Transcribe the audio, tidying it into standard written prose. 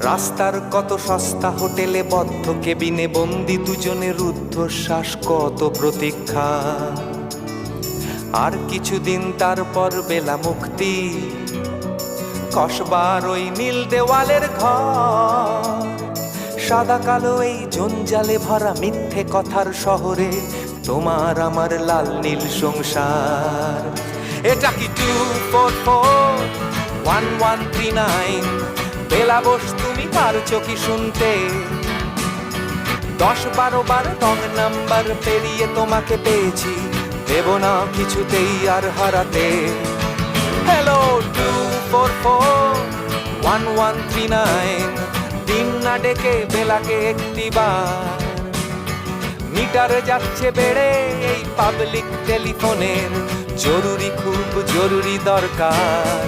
রাস্তার কত সস্তা হোটেলে বদ্ধ কেবিনে বন্দি দুজনের রুদ্ধশ্বাস, কত প্রতীক্ষা। আর কিছুদিন তারপর বেলা মুক্তি, কসবার ওই নীল দেওয়ালের ঘর। সাদা কালো এই জঞ্জালে ভরা মিথ্যে কথার শহরে তোমার আমার লাল নীল সংসার। এটা কি 2441139? বেলা বোস, তুমি পারছো কি শুনতে? 10-12 বার রং নাম্বার পেরিয়ে তোমাকে পেয়েছি, দেব না কিছুতেই আর হারাতে। হ্যালো 2441139, দিন না ডেকে বেলাকে একটিবার। মিটার যাচ্ছে বেড়ে এই পাবলিক টেলিফোনের, জরুরি খুব জরুরি দরকার।